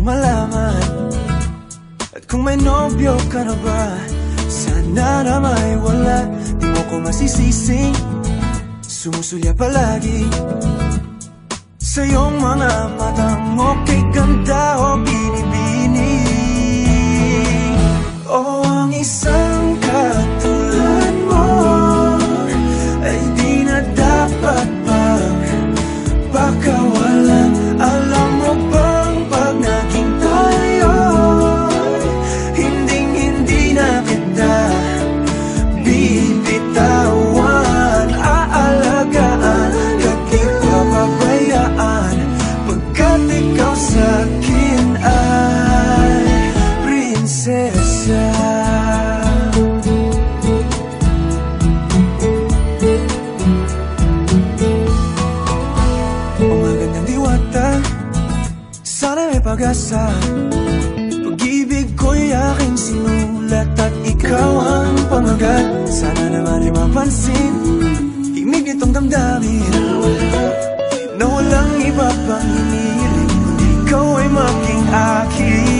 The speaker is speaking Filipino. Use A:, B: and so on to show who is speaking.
A: gustong malaman. At kung may nobyo ka na ba, sana na may wala. Di mo ko masisising sumusulya palagi sa iyong mga matang okay ganda o binibini. O ang isang katulad mo ay di na dapat pagpakawalan. Alam mo bang pag naging tayo, hinding-hindi na kita bibitawan. Aalagaan, di papabayaan, pagkat ikaw sa'kin ay prinsesa. Sana may pag-asa, pag-ibig ko'y aking sinulat at ikaw ang pamagat. Sana naman ay mapansin himig nitong damdamin na walang iba pang hinihiling kundi ikaw ay maging akin.